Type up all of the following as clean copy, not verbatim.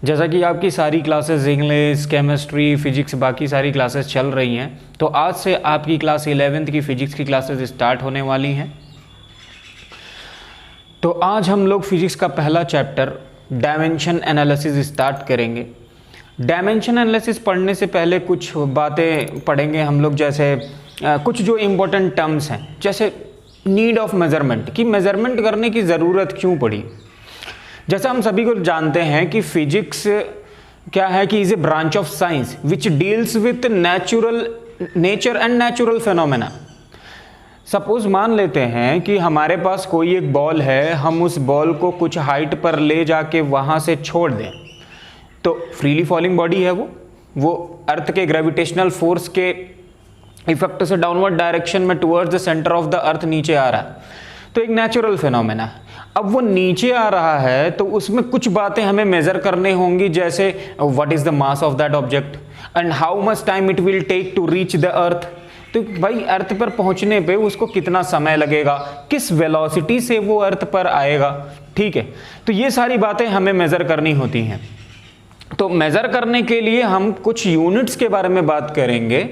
जैसा कि आपकी सारी क्लासेस इंग्लिश, केमिस्ट्री, फिजिक्स, बाकी सारी क्लासेस चल रही हैं, तो आज से आपकी क्लास 11th की फिजिक्स की क्लासेस स्टार्ट होने वाली हैं। तो आज हम लोग फिजिक्स का पहला चैप्टर डायमेंशन एनालिसिस स्टार्ट करेंगे। डायमेंशन एनालिसिस पढ़ने से पहले कुछ बातें पढ़ेंगे हम लोग, जैसे कुछ जो इम्पोर्टेंट टर्म्स हैं, जैसे नीड ऑफ मेजरमेंट, कि मेजरमेंट करने की ज़रूरत क्यों पड़ी। जैसा हम सभी को जानते हैं कि फिजिक्स क्या है कि is a branch of science which deals with nature and natural phenomena. Suppose मान लेते हैं कि हमारे पास कोई एक बॉल है, हम उस बॉल को कुछ हाइट पर ले जाके वहाँ से छोड़ दें, तो फ्रीली फॉलिंग बॉडी है वो अर्थ के ग्रेविटेशनल फोर्स के इफेक्ट से डाउनवर्ड डायरेक्शन में towards the centre of the earth नीचे आ रहा है, तो एक नेचुरल फिनोमेना है। अब वो नीचे आ रहा है तो उसमें कुछ बातें हमें मेजर करने होंगी, जैसे what is the mass of that object and how much time it will take to reach the earth. तो भाई अर्थ पर पहुंचने पे उसको कितना समय लगेगा, किस वेलोसिटी से वो अर्थ पर आएगा, ठीक है। तो ये सारी बातें हमें मेजर करनी होती हैं। तो मेजर करने के लिए हम कुछ यूनिट्स के बारे में बात करेंगे,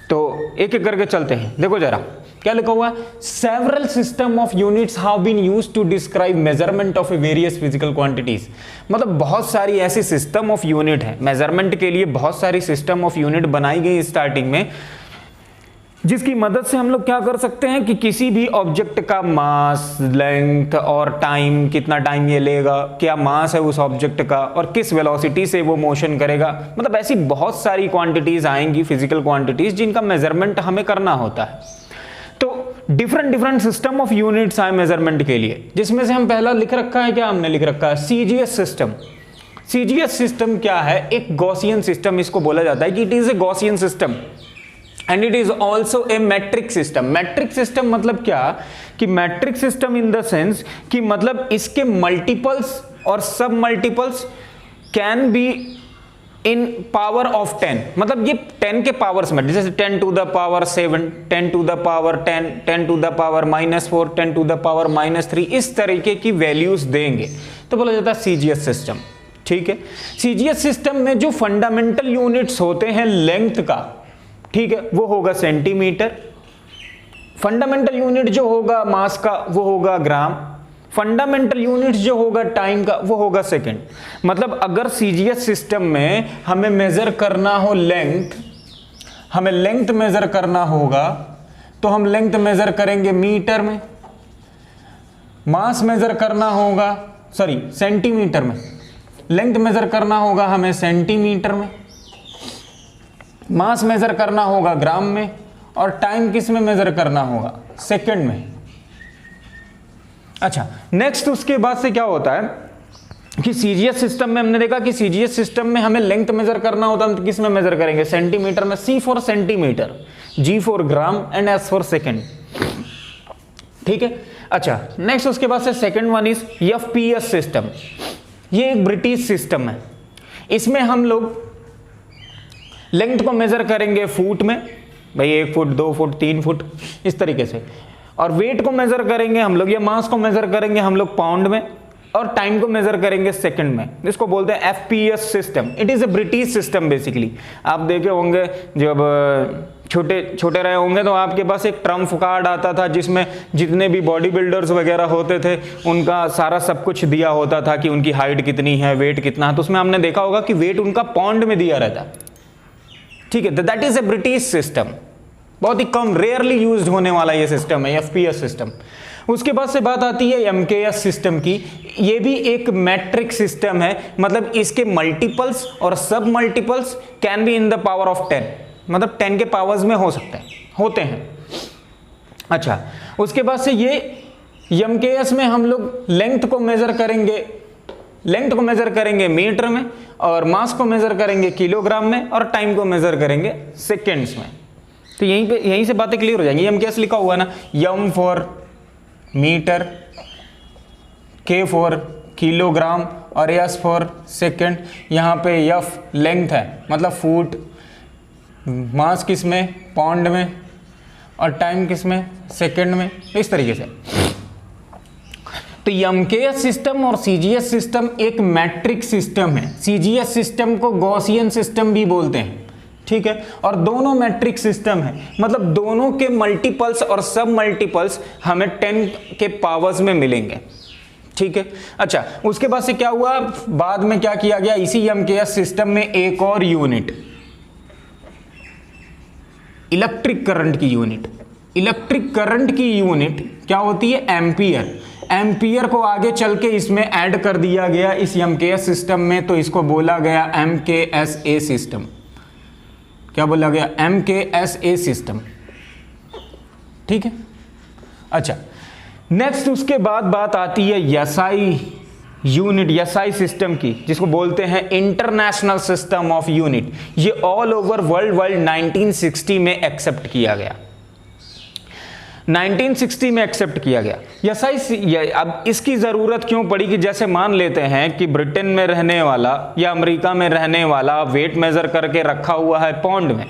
तो एक एक करके चलते हैं। देखो जरा क्या लिखा हुआ है, several system of units have been used to describe measurement of various physical quantities. मतलब बहुत सारी ऐसी सिस्टम ऑफ यूनिट है, मेजरमेंट के लिए बहुत सारी सिस्टम ऑफ यूनिट बनाई गई स्टार्टिंग में, जिसकी मदद से हम लोग क्या कर सकते हैं कि किसी भी ऑब्जेक्ट का मास, लेंथ और टाइम, कितना टाइम ये लेगा, क्या मास है उस ऑब्जेक्ट का और किस वेलोसिटी से वो मोशन करेगा, मतलब ऐसी बहुत सारी क्वांटिटीज आएंगी, फिजिकल क्वांटिटीज, जिनका मेजरमेंट हमें करना होता है। तो डिफरेंट सिस्टम ऑफ यूनिट्स आए मेजरमेंट के लिए, जिसमें से हम पहला लिख रखा है, क्या हमने लिख रखा है, सीजीएस सिस्टम। सीजीएस सिस्टम क्या है, एक गॉसियन सिस्टम इसको बोला जाता है कि it is a Gaussian system and it is also a metric system. Metric system मतलब क्या कि metric system in the sense कि मतलब इसके मल्टीपल्स और सब multiples can be in power of 10, मतलब ये 10 के पावर्स में, जैसे 10 to the power 7, 10 to the power 10, 10 to the power -4, 10 to the power -3, इस तरीके की वैल्यूज देंगे तो बोला जाता है सीजीएस सिस्टम, ठीक है। सीजीएस सिस्टम में जो फंडामेंटल यूनिट्स होते हैं लेंथ का, ठीक है, वो होगा सेंटीमीटर। फंडामेंटल यूनिट जो होगा मास का वो होगा ग्राम। फंडामेंटल यूनिट जो होगा टाइम का वो होगा सेकंड। मतलब अगर सीजीएस सिस्टम में हमें मेजर करना हो लेंथ, हमें लेंथ मेजर करना होगा तो हम लेंथ मेजर करेंगे मीटर में, मास मेजर करना होगा सेंटीमीटर में, लेंथ मेजर करना होगा हमें सेंटीमीटर में, मास मेजर करना होगा ग्राम में, और टाइम किस में मेजर करना होगा, सेकंड में। अच्छा, नेक्स्ट उसके बाद से क्या होता है कि सीजीएस सिस्टम में हमने देखा कि सीजीएस सिस्टम में हमें लेंथ मेजर करना होता है, तो किस में मेजर करेंगे, सेंटीमीटर में। C for centimetre, G for gram and S for second, ठीक है। अच्छा, नेक्स्ट उसके बाद से second one is FPS system. ये एक ब्रिटिश सिस्टम है, इसमें हम लोग लेंथ को मेजर करेंगे फुट में, भाई 1 फुट, 2 फुट, 3 फुट, इस तरीके से, और वेट को मेजर करेंगे हम लोग, या मास को मेजर करेंगे हम लोग पाउंड में, और टाइम को मेजर करेंगे सेकंड में। इसको बोलते हैं FPS system. It is A British system basically. आप देखे होंगे जब छोटे रहे होंगे तो आपके पास एक ट्रम्प कार्ड आता था, जिसमें जितने भी बॉडी बिल्डर्स वगैरह होते थे उनका सारा सब कुछ दिया होता था कि उनकी हाइट कितनी है, वेट कितना है, तो उसमें हमने देखा होगा कि वेट उनका पाउंड में दिया रहता है, ठीक है। That is a British system, बहुत ही कम, रेयरली यूज्ड होने वाला ये सिस्टम है एफपीएस सिस्टम। उसके बाद से बात आती है एमकेएस सिस्टम की। ये भी एक मैट्रिक सिस्टम है, मतलब इसके मल्टीपल्स और सब multiples can be in the power of 10, मतलब 10 के पावर्स में हो सकते हैं, होते हैं। अच्छा, उसके बाद से ये एमकेएस में हम लोग लेंथ को मेजर करेंगे मीटर में, और मास को मेजर करेंगे किलोग्राम में, और टाइम को मेजर करेंगे सेकेंड्स में। तो यहीं से बातें क्लियर हो जाएंगी। एम कैसे लिखा हुआ है ना, एम फॉर मीटर, के फॉर किलोग्राम और एस फॉर सेकेंड। यहाँ पे एफ लेंथ है, मतलब फुट, मास किस में, पाउंड में, और टाइम किस में, सेकेंड में, इस तरीके से। तो एमकेएस सिस्टम और सीजीएस सिस्टम एक मैट्रिक सिस्टम है। सीजीएस सिस्टम को गॉसियन सिस्टम भी बोलते हैं, ठीक है, और दोनों मैट्रिक सिस्टम है, मतलब दोनों के मल्टीपल्स और सब मल्टीपल्स हमें 10 के पावर्स में मिलेंगे, ठीक है। अच्छा, उसके बाद से क्या हुआ, बाद में क्या किया गया, इसी एमकेएस सिस्टम में एक और यूनिट, इलेक्ट्रिक करंट की यूनिट, इलेक्ट्रिक करंट की यूनिट क्या होती है, एम्पियर। एम्पियर को आगे चल के इसमें ऐड कर दिया गया इस एमकेएस सिस्टम में, तो इसको बोला गया एमकेएसए सिस्टम। क्या बोला गया, एमकेएसए सिस्टम, ठीक है। अच्छा, नेक्स्ट उसके बाद बात आती है एसआई यूनिट, एसआई सिस्टम की, जिसको बोलते हैं इंटरनेशनल सिस्टम ऑफ यूनिट। ये ऑल ओवर वर्ल्ड 1960 में एक्सेप्ट किया गया, 1960 में एक्सेप्ट किया गया। एसआई अब इसकी ज़रूरत क्यों पड़ी कि जैसे मान लेते हैं कि ब्रिटेन में रहने वाला या अमेरिका में रहने वाला वेट मेज़र करके रखा हुआ है पौंड में,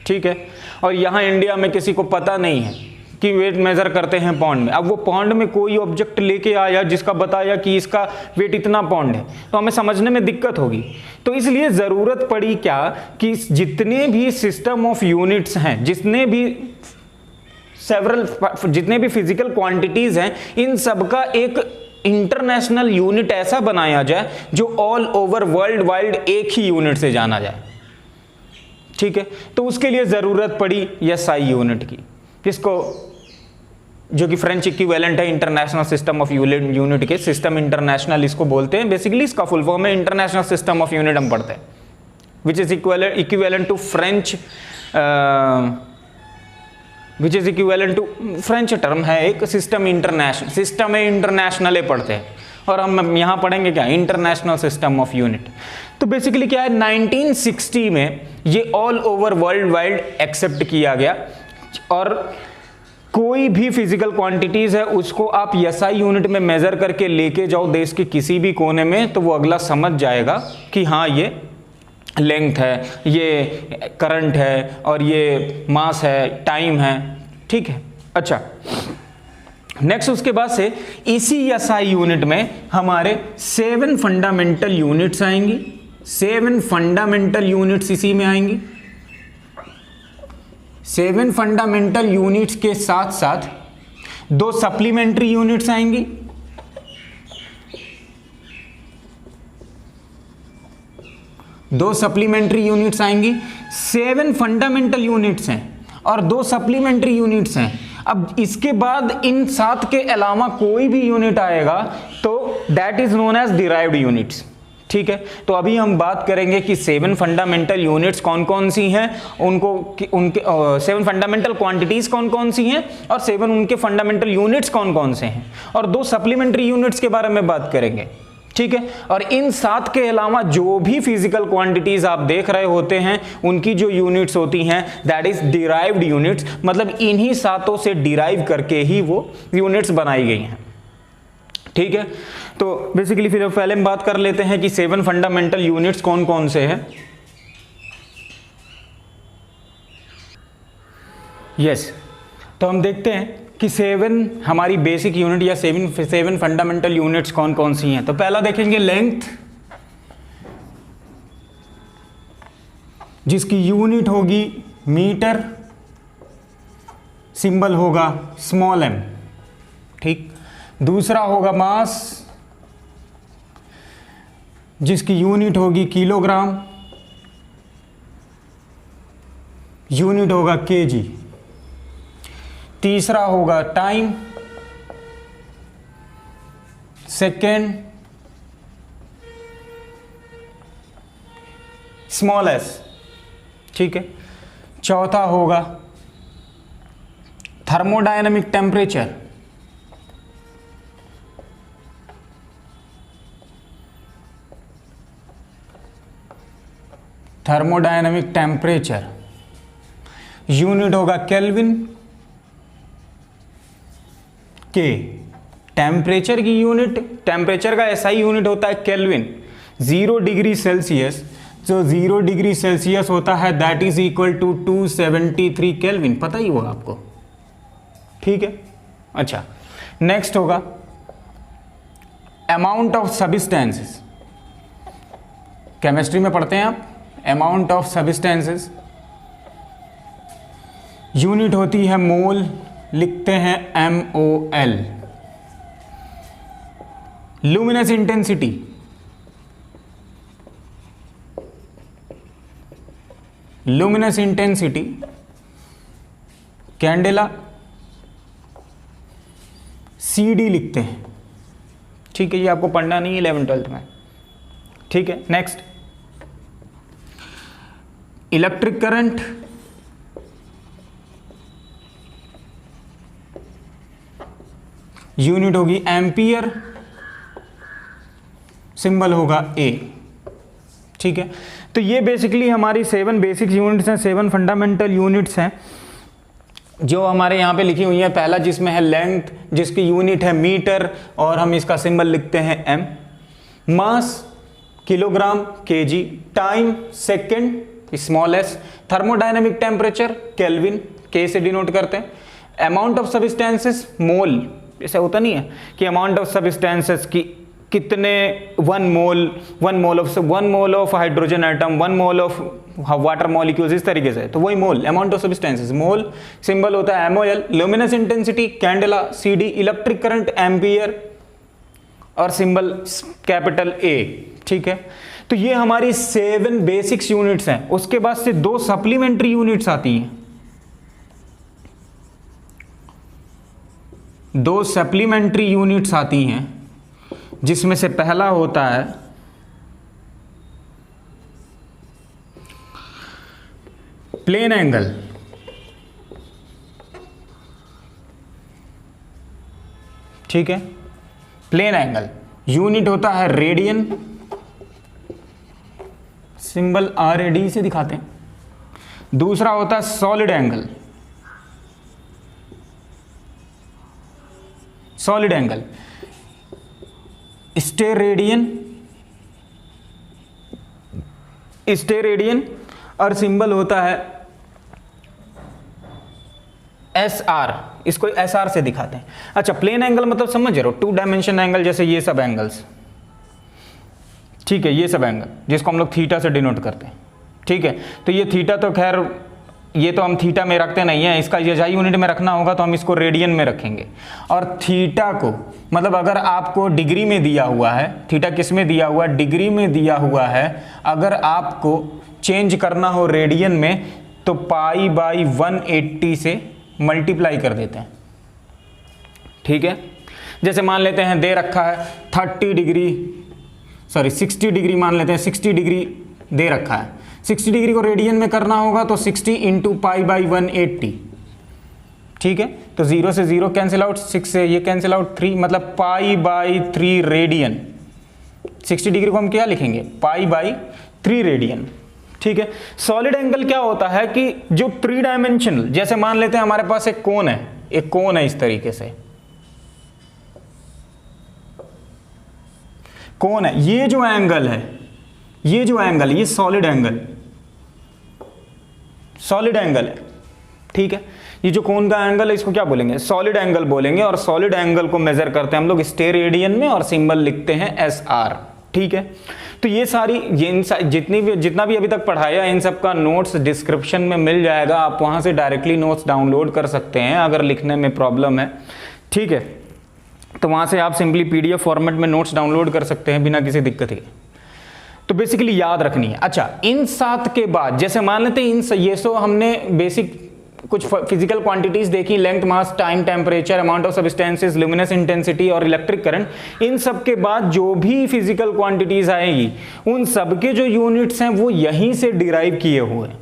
ठीक है, और यहाँ इंडिया में किसी को पता नहीं है कि वेट मेज़र करते हैं पौंड में। अब वो पौंड में कोई ऑब्जेक्ट लेके आया जिसका बताया कि इसका वेट इतना पौंड है, तो हमें समझने में दिक्कत होगी। तो इसलिए ज़रूरत पड़ी क्या कि जितने भी सिस्टम ऑफ यूनिट्स हैं, जितने भी फिजिकल क्वांटिटीज हैं, इन सब का एक इंटरनेशनल यूनिट ऐसा बनाया जाए जो ऑल ओवर वर्ल्ड वाइड एक ही यूनिट से जाना जाए, ठीक है। तो उसके लिए जरूरत पड़ी एसआई यूनिट की, किसको, जो कि फ्रेंच इक्विवेलेंट है इंटरनेशनल सिस्टम ऑफ यूनिट के, सिस्टम इंटरनेशनल इसको बोलते हैं। बेसिकली इसका फुल फॉर्म है इंटरनेशनल सिस्टम ऑफ यूनिट, हम पढ़ते हैं, which is equivalent to French, which is equivalent to, French term है एक, सिस्टम इंटरनेशनल, सिस्टम है इंटरनेशनल पढ़ते हैं, और हम यहाँ पढ़ेंगे क्या, इंटरनेशनल सिस्टम ऑफ यूनिट। तो बेसिकली क्या है, 1960 में ये all over world wide accept किया गया, और कोई भी फिजिकल क्वांटिटीज है उसको आप एसआई यूनिट में मेजर करके लेके जाओ देश के किसी भी कोने में, तो वो अगला समझ जाएगा कि हाँ ये लेंथ है, ये करंट है, और ये मास है, टाइम है, ठीक है। अच्छा, नेक्स्ट उसके बाद से इसी एसआई यूनिट में हमारे 7 फंडामेंटल यूनिट्स आएंगी, 7 फंडामेंटल यूनिट्स इसी में आएंगी। 7 फंडामेंटल यूनिट्स के साथ साथ 2 सप्लीमेंट्री यूनिट्स आएंगी, 2 सप्लीमेंट्री यूनिट्स आएंगी। 7 फंडामेंटल यूनिट्स हैं और 2 सप्लीमेंट्री यूनिट्स हैं। अब इसके बाद इन 7 के अलावा कोई भी यूनिट आएगा तो that is known as derived units, ठीक है। तो अभी हम बात करेंगे कि 7 फंडामेंटल यूनिट्स कौन कौन सी हैं, उनके 7 फंडामेंटल क्वांटिटीज कौन कौन सी हैं, और 7 उनके फंडामेंटल यूनिट्स कौन कौन से हैं, और 2 सप्लीमेंट्री यूनिट्स के बारे में बात करेंगे, ठीक है। और इन 7 के अलावा जो भी फिजिकल क्वांटिटीज आप देख रहे होते हैं उनकी जो यूनिट्स होती हैं दैट इज डिराइव्ड यूनिट्स, मतलब इन्हीं 7 से डिराइव करके ही वो यूनिट्स बनाई गई हैं, ठीक है। तो बेसिकली फिर पहले हम बात कर लेते हैं कि 7 फंडामेंटल यूनिट्स कौन कौन से हैं। यस, तो हम देखते हैं कि 7 हमारी बेसिक यूनिट या 7 फंडामेंटल यूनिट्स कौन कौन सी हैं। तो पहला देखेंगे लेंथ, जिसकी यूनिट होगी मीटर, सिंबल होगा स्मॉल m, ठीक। दूसरा होगा मास, जिसकी यूनिट होगी किलोग्राम, यूनिट होगा kg। तीसरा होगा टाइम, सेकेंड स्मॉल s, ठीक है। चौथा होगा thermodynamic temperature, thermodynamic temperature, unit होगा केल्विन के। टेम्परेचर की यूनिट, टेम्परेचर का एसआई यूनिट होता है केल्विन। 0 डिग्री सेल्सियस, जो 0 डिग्री सेल्सियस होता है that is equal to 273 Kelvin, पता ही होगा आपको, ठीक है। अच्छा, नेक्स्ट होगा अमाउंट ऑफ सब्सटेंसेस, केमिस्ट्री में पढ़ते हैं आप, अमाउंट ऑफ सब्सटेंसेस, यूनिट होती है मोल, लिखते हैं MOL। Luminous intensity, luminous intensity candela, CD लिखते हैं। ठीक है, ये आपको पढ़ना नहीं है 11th-12th में। ठीक है, नेक्स्ट इलेक्ट्रिक करंट, यूनिट होगी एम्पियर, सिंबल होगा A। ठीक है, तो ये बेसिकली हमारी 7 बेसिक यूनिट्स हैं, 7 फंडामेंटल यूनिट्स हैं जो हमारे यहाँ पे लिखी हुई है। पहला जिसमें है लेंथ, जिसकी यूनिट है मीटर और हम इसका सिंबल लिखते हैं M। Mass kilogram KG, time second small s, thermodynamic temperature kelvin K से डिनोट करते हैं। अमाउंट ऑफ सब्सटेंसेस मोल, ऐसा होता नहीं है कि अमाउंट ऑफ सब्सटेंसेस की कितने 1 mole of hydrogen atom, 1 mole of water molecules, इस तरीके से, तो वही mole, amount of substances mole, symbol होता है MOL। Luminous intensity candela CD, electric current ampere और सिंबल कैपिटल A। ठीक है, तो ये हमारी 7 बेसिक्स यूनिट्स हैं। उसके बाद से 2 सप्लीमेंट्री यूनिट्स आती हैं, 2 सप्लीमेंट्री यूनिट्स आती हैं, जिसमें से पहला होता है प्लेन एंगल। ठीक है, प्लेन एंगल यूनिट होता है रेडियन, सिंबल RAD से दिखाते हैं। दूसरा होता है solid angle, solid angle steradian, steradian और सिंबल होता है SR, इसको SR से दिखाते हैं। अच्छा, प्लेन एंगल मतलब समझ रहे हो, 2 डायमेंशन एंगल, जैसे ये सब एंगल्स। ठीक है, ये सब एंगल जिसको हम लोग थीटा से डिनोट करते हैं। ठीक है, तो ये थीटा तो खैर ये तो हम थीटा में रखते नहीं हैं, इसका SI यूनिट में रखना होगा तो हम इसको रेडियन में रखेंगे। और थीटा को मतलब अगर आपको डिग्री में दिया हुआ है, थीटा किस में दिया हुआ है, डिग्री में दिया हुआ है, अगर आपको चेंज करना हो रेडियन में तो π/180 से मल्टीप्लाई कर देते हैं। ठीक है, जैसे मान लेते हैं दे रखा है 60 डिग्री मान लेते हैं, 60 डिग्री दे रखा है, 60 डिग्री को रेडियन में करना होगा तो 60 × π/180। ठीक है, तो 0 से 0 कैंसिल आउट, 6 से ये कैंसिल आउट, 3 मतलब π/3 रेडियन। 60 डिग्री को हम क्या लिखेंगे, π/3 रेडियन। ठीक है, सॉलिड एंगल क्या होता है कि जो 3 डायमेंशनल, जैसे मान लेते हैं हमारे पास एक कोन है, एक कोन है इस तरीके से, कोन है, ये जो एंगल है, ये जो एंगल, ये सॉलिड एंगल, सॉलिड एंगल है। ठीक है, ये जो कोन का एंगल है इसको क्या बोलेंगे, सॉलिड एंगल बोलेंगे। और सॉलिड एंगल को मेजर करते हैं हम लोग स्टेरेडियन में और सिंबल लिखते हैं SR। ठीक है, तो ये सारी जितना भी अभी तक पढ़ाया, इन सब का नोट्स डिस्क्रिप्शन में मिल जाएगा, आप वहां से डायरेक्टली नोट्स डाउनलोड कर सकते हैं अगर लिखने में प्रॉब्लम है। ठीक है, तो वहां से आप सिंपली PDF फॉर्मेट में नोट्स डाउनलोड कर सकते हैं बिना किसी दिक्कत के। तो बेसिकली याद रखनी है। अच्छा, इन 7 के बाद जैसे मान लेते हैं ये सो हमने बेसिक कुछ फिजिकल क्वांटिटीज देखी, length, mass, time, temperature, amount of substances, luminous intensity और इलेक्ट्रिक करंट। इन सब के बाद जो भी फिजिकल क्वांटिटीज आएगी उन सब के जो यूनिट्स हैं वो यहीं से डिराइव किए हुए हैं।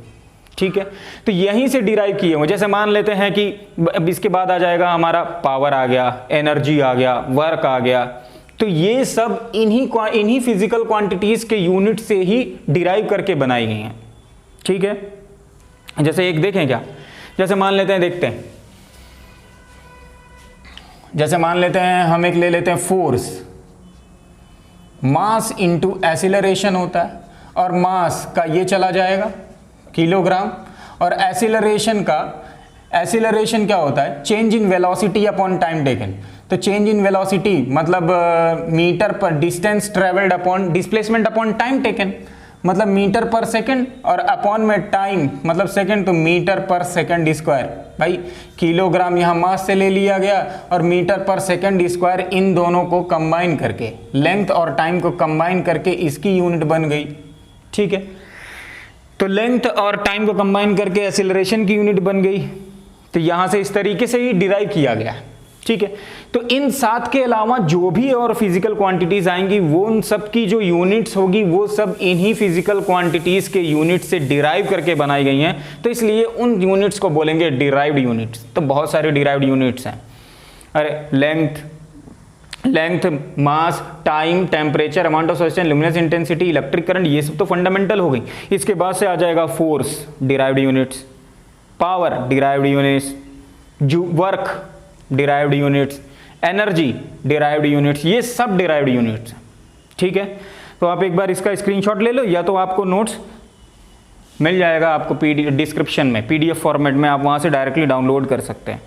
ठीक है, तो यहीं से डिराइव किए हुए, जैसे मान लेते हैं कि अब इसके बाद आ जाएगा हमारा पावर आ गया, एनर्जी आ गया, वर्क आ गया, तो ये सब इन्हीं फिजिकल क्वांटिटीज के यूनिट से ही डिराइव करके बनाई गई हैं। ठीक है, जैसे एक देखें क्या, जैसे मान लेते हैं, देखते हैं, जैसे मान लेते हैं हम एक ले लेते हैं फोर्स, मास इंटू एसिलरेशन होता है, और मास का ये चला जाएगा किलोग्राम, और एसिलरेशन क्या होता है, change in velocity upon time taken. तो चेंज इन वेलोसिटी मतलब मीटर पर distance travelled upon displacement upon time taken, मतलब मीटर पर सेकंड, और अपॉन में टाइम मतलब सेकंड, तो मीटर पर सेकंड स्क्वायर। भाई किलोग्राम यहाँ मास से ले लिया गया और मीटर पर सेकंड स्क्वायर, इन दोनों को कंबाइन करके, लेंथ और टाइम को कंबाइन करके इसकी यूनिट बन गई। ठीक है, तो लेंथ और टाइम को कंबाइन करके एक्सीलरेशन की यूनिट बन गई। तो यहाँ से इस तरीके से ही डिराइव किया गया। ठीक है, तो इन 7 के अलावा जो भी और फिजिकल क्वांटिटीज आएंगी वो उन सब की जो यूनिट्स होगी वो सब इन्हीं फिजिकल क्वांटिटीज के यूनिट से डिराइव करके बनाई गई हैं, तो इसलिए उन यूनिट्स को बोलेंगे डिराइव्ड यूनिट्स। तो बहुत सारे डिराइव्ड यूनिट्स हैं। अरे length, mass, time, temperature, amount of substance, luminous intensity, electric current, ये सब तो फंडामेंटल हो गई। इसके बाद से आ जाएगा force, derived units, power, derived units, work, derived units, energy, derived units, ये सब डिराइव्ड यूनिट्स। ठीक है, तो आप एक बार इसका स्क्रीनशॉट ले लो, या तो आपको नोट्स मिल जाएगा आपको डिस्क्रिप्शन में PDF फॉर्मेट में, आप वहाँ से डायरेक्टली डाउनलोड कर सकते हैं।